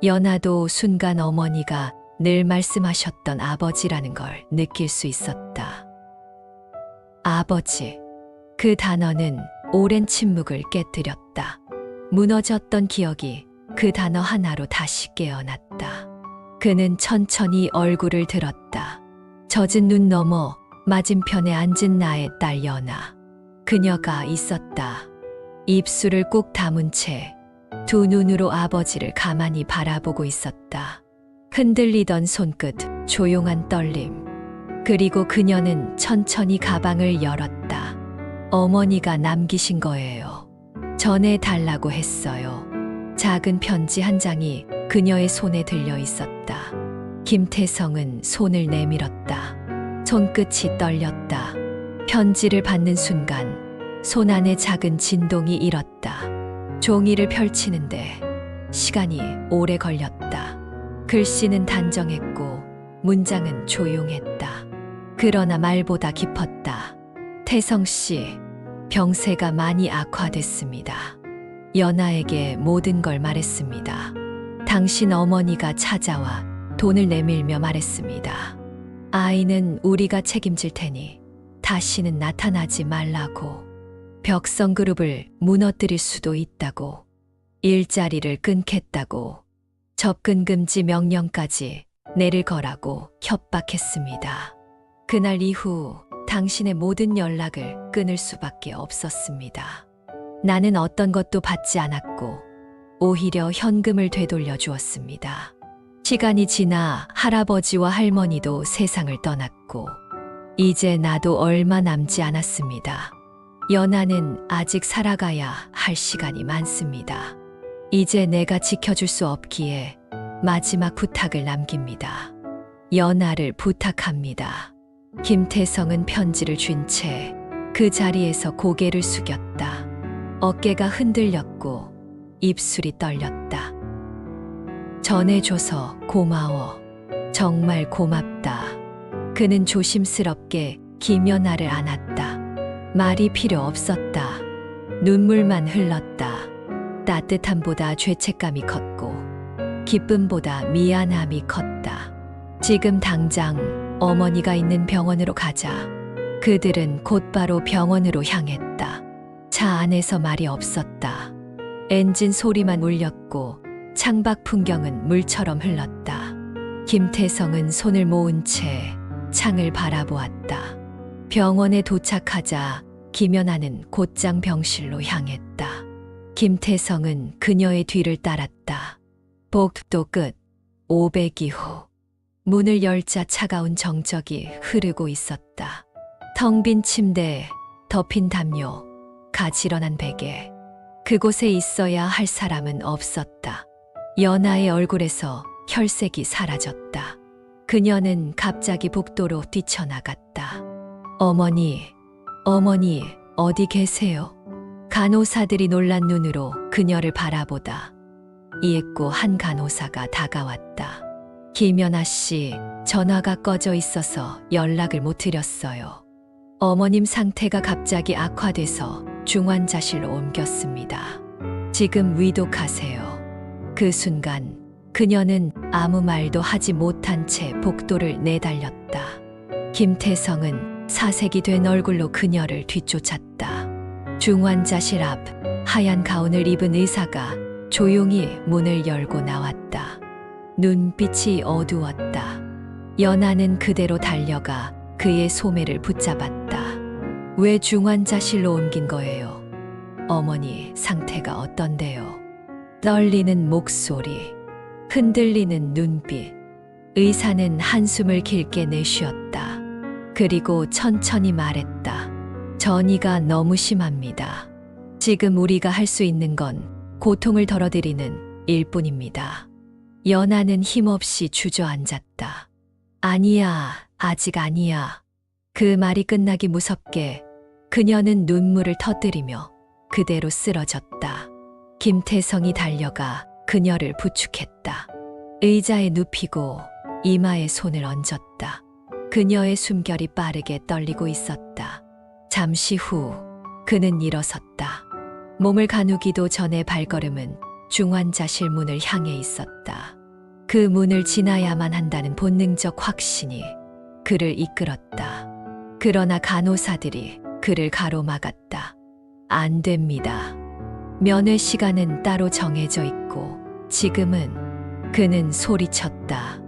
연아도 순간 어머니가 늘 말씀하셨던 아버지라는 걸 느낄 수 있었다. 아버지. 그 단어는 오랜 침묵을 깨뜨렸다. 무너졌던 기억이 그 단어 하나로 다시 깨어났다. 그는 천천히 얼굴을 들었다. 젖은 눈 너머 맞은편에 앉은 나의 딸 연아. 그녀가 있었다. 입술을 꾹 다문 채 두 눈으로 아버지를 가만히 바라보고 있었다. 흔들리던 손끝, 조용한 떨림. 그리고 그녀는 천천히 가방을 열었다. 어머니가 남기신 거예요. 전해달라고 했어요. 작은 편지 한 장이 그녀의 손에 들려 있었다. 김태성은 손을 내밀었다. 손끝이 떨렸다. 편지를 받는 순간 손 안에 작은 진동이 일었다. 종이를 펼치는데 시간이 오래 걸렸다. 글씨는 단정했고 문장은 조용했다. 그러나 말보다 깊었다. 태성 씨, 병세가 많이 악화됐습니다. 연아에게 모든 걸 말했습니다. 당신 어머니가 찾아와 돈을 내밀며 말했습니다. 아이는 우리가 책임질 테니 다시는 나타나지 말라고. 벽성그룹을 무너뜨릴 수도 있다고. 일자리를 끊겠다고. 접근금지 명령까지 내릴 거라고 협박했습니다. 그날 이후 당신의 모든 연락을 끊을 수밖에 없었습니다. 나는 어떤 것도 받지 않았고 오히려 현금을 되돌려 주었습니다. 시간이 지나 할아버지와 할머니도 세상을 떠났고 이제 나도 얼마 남지 않았습니다. 연아는 아직 살아가야 할 시간이 많습니다. 이제 내가 지켜줄 수 없기에 마지막 부탁을 남깁니다. 연아를 부탁합니다. 김태성은 편지를 쥔 채 그 자리에서 고개를 숙였다. 어깨가 흔들렸고 입술이 떨렸다. 전해줘서 고마워. 정말 고맙다. 그는 조심스럽게 김연아를 안았다. 말이 필요 없었다. 눈물만 흘렀다. 따뜻함보다 죄책감이 컸고 기쁨보다 미안함이 컸다. 지금 당장 어머니가 있는 병원으로 가자. 그들은 곧바로 병원으로 향했다. 차 안에서 말이 없었다. 엔진 소리만 울렸고 창밖 풍경은 물처럼 흘렀다. 김태성은 손을 모은 채 창을 바라보았다. 병원에 도착하자 김연아는 곧장 병실로 향했다. 김태성은 그녀의 뒤를 따랐다. 복도 끝 500기 후 문을 열자 차가운 정적이 흐르고 있었다. 텅 빈 침대, 덮인 담요, 가지런한 베개. 그곳에 있어야 할 사람은 없었다. 연아의 얼굴에서 혈색이 사라졌다. 그녀는 갑자기 복도로 뛰쳐나갔다. 어머니, 어머니, 어디 계세요? 간호사들이 놀란 눈으로 그녀를 바라보다 이윽고 한 간호사가 다가왔다. 김연아 씨, 전화가 꺼져 있어서 연락을 못 드렸어요. 어머님 상태가 갑자기 악화돼서 중환자실로 옮겼습니다. 지금 위독하세요. 그 순간 그녀는 아무 말도 하지 못한 채 복도를 내달렸다. 김태성은 사색이 된 얼굴로 그녀를 뒤쫓았다. 중환자실 앞 하얀 가운을 입은 의사가 조용히 문을 열고 나왔다. 눈빛이 어두웠다. 연아는 그대로 달려가 그의 소매를 붙잡았다. 왜 중환자실로 옮긴 거예요? 어머니 상태가 어떤데요? 떨리는 목소리, 흔들리는 눈빛. 의사는 한숨을 길게 내쉬었다. 그리고 천천히 말했다. 전이가 너무 심합니다. 지금 우리가 할 수 있는 건 고통을 덜어드리는 일뿐입니다. 연아는 힘없이 주저앉았다. 아니야, 아직 아니야. 그 말이 끝나기 무섭게 그녀는 눈물을 터뜨리며 그대로 쓰러졌다. 김태성이 달려가 그녀를 부축했다. 의자에 눕히고 이마에 손을 얹었다. 그녀의 숨결이 빠르게 떨리고 있었다. 잠시 후 그는 일어섰다. 몸을 가누기도 전에 발걸음은 중환자실 문을 향해 있었다. 그 문을 지나야만 한다는 본능적 확신이 그를 이끌었다. 그러나 간호사들이 그를 가로막았다. 안 됩니다. 면회 시간은 따로 정해져 있고 지금은 그는 소리쳤다.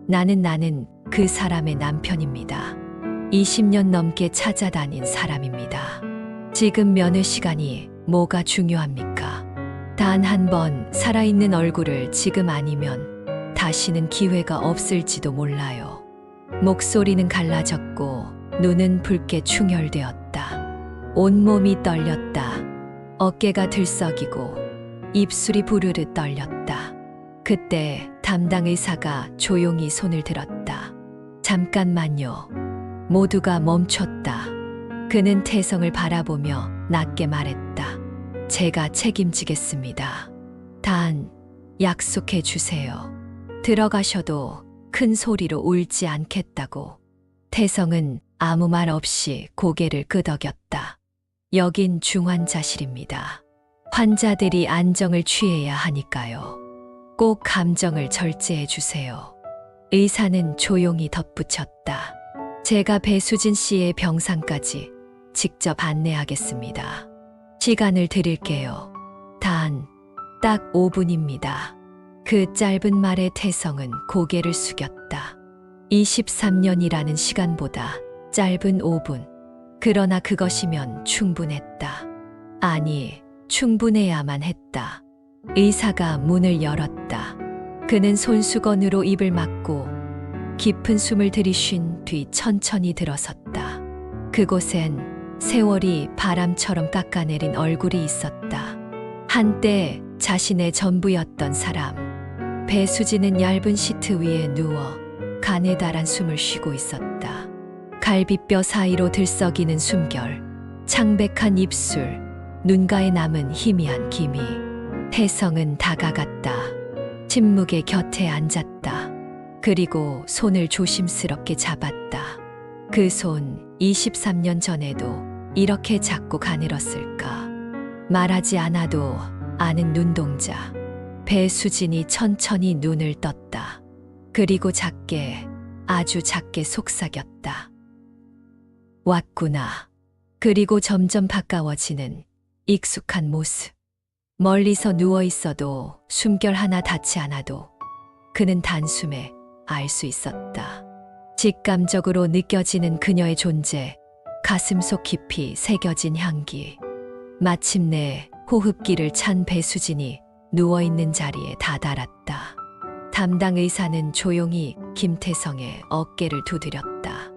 나는 그 사람의 남편입니다. 20년 넘게 찾아다닌 사람입니다. 지금 면회 시간이 뭐가 중요합니까? 단 한 번 살아있는 얼굴을 지금 아니면 다시는 기회가 없을지도 몰라요. 목소리는 갈라졌고 눈은 붉게 충혈되었다. 온몸이 떨렸다. 어깨가 들썩이고 입술이 부르르 떨렸다. 그때 담당 의사가 조용히 손을 들었다. 잠깐만요. 모두가 멈췄다. 그는 태성을 바라보며 낮게 말했다. 제가 책임지겠습니다. 단 약속해 주세요. 들어가셔도 큰 소리로 울지 않겠다고. 태성은 아무 말 없이 고개를 끄덕였다. 여긴 중환자실입니다. 환자들이 안정을 취해야 하니까요. 꼭 감정을 절제해 주세요. 의사는 조용히 덧붙였다. 제가 배수진 씨의 병상까지 직접 안내하겠습니다. 시간을 드릴게요. 단, 딱 5분입니다. 그 짧은 말에 태성은 고개를 숙였다. 23년이라는 시간보다 짧은 5분. 그러나 그것이면 충분했다. 아니, 충분해야만 했다. 의사가 문을 열었다. 그는 손수건으로 입을 막고 깊은 숨을 들이쉰 뒤 천천히 들어섰다. 그곳엔 세월이 바람처럼 깎아내린 얼굴이 있었다. 한때 자신의 전부였던 사람. 배수진은 얇은 시트 위에 누워 가느다란 숨을 쉬고 있었다. 갈비뼈 사이로 들썩이는 숨결, 창백한 입술, 눈가에 남은 희미한 기미. 태성은 다가갔다. 침묵의 곁에 앉았다. 그리고 손을 조심스럽게 잡았다. 그 손 23년 전에도 이렇게 작고 가늘었을까? 말하지 않아도 아는 눈동자. 배수진이 천천히 눈을 떴다. 그리고 작게, 아주 작게 속삭였다. 왔구나. 그리고 점점 가까워지는 익숙한 모습. 멀리서 누워 있어도 숨결 하나 닿지 않아도 그는 단숨에 알 수 있었다. 직감적으로 느껴지는 그녀의 존재, 가슴속 깊이 새겨진 향기. 마침내 호흡기를 찬 배수진이 누워있는 자리에 다다랐다. 담당 의사는 조용히 김태성의 어깨를 두드렸다.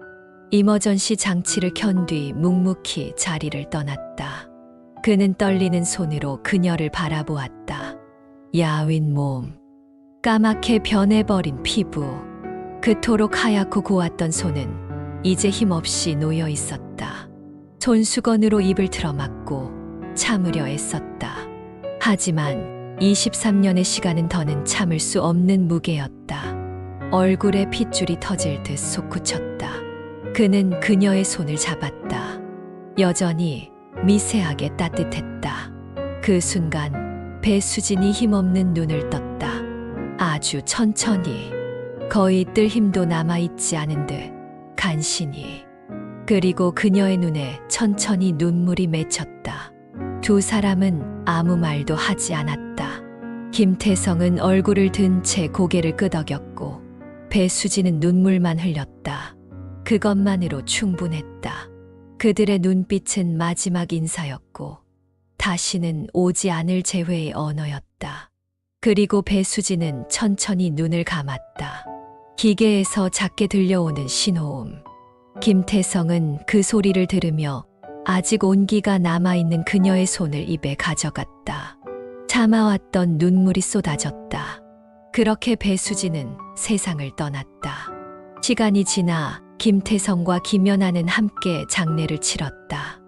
이머전시 장치를 켠 뒤 묵묵히 자리를 떠났다. 그는 떨리는 손으로 그녀를 바라보았다. 야윈 몸, 까맣게 변해버린 피부, 그토록 하얗고 고왔던 손은 이제 힘없이 놓여 있었다. 손수건으로 입을 틀어막고 참으려 애썼다. 하지만 23년의 시간은 더는 참을 수 없는 무게였다. 얼굴에 핏줄이 터질 듯 솟구쳤다. 그는 그녀의 손을 잡았다. 여전히 미세하게 따뜻했다. 그 순간 배수진이 힘없는 눈을 떴다. 아주 천천히, 거의 뜰 힘도 남아있지 않은 듯 간신히. 그리고 그녀의 눈에 천천히 눈물이 맺혔다. 두 사람은 아무 말도 하지 않았다. 김태성은 얼굴을 든 채 고개를 끄덕였고 배수진은 눈물만 흘렸다. 그것만으로 충분했다. 그들의 눈빛은 마지막 인사였고 다시는 오지 않을 재회의 언어였다. 그리고 배수진은 천천히 눈을 감았다. 기계에서 작게 들려오는 신호음. 김태성은 그 소리를 들으며 아직 온기가 남아있는 그녀의 손을 입에 가져갔다. 참아왔던 눈물이 쏟아졌다. 그렇게 배수진은 세상을 떠났다. 시간이 지나 김태성과 김연아는 함께 장례를 치렀다.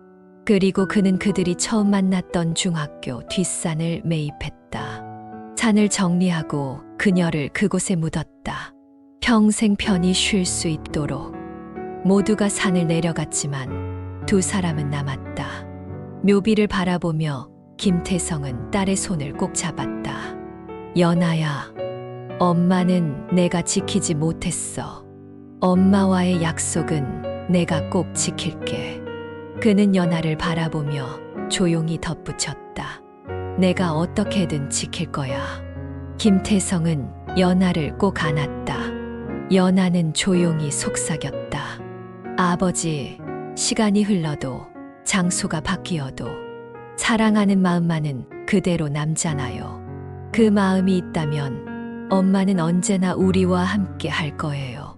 그리고 그는 그들이 처음 만났던 중학교 뒷산을 매입했다. 산을 정리하고 그녀를 그곳에 묻었다. 평생 편히 쉴 수 있도록. 모두가 산을 내려갔지만 두 사람은 남았다. 묘비를 바라보며 김태성은 딸의 손을 꼭 잡았다. 연아야, 엄마는 내가 지키지 못했어. 엄마와의 약속은 내가 꼭 지킬게. 그는 연아를 바라보며 조용히 덧붙였다. 내가 어떻게든 지킬 거야. 김태성은 연아를 꼭 안았다. 연아는 조용히 속삭였다. 아버지, 시간이 흘러도 장소가 바뀌어도 사랑하는 마음만은 그대로 남잖아요. 그 마음이 있다면 엄마는 언제나 우리와 함께 할 거예요.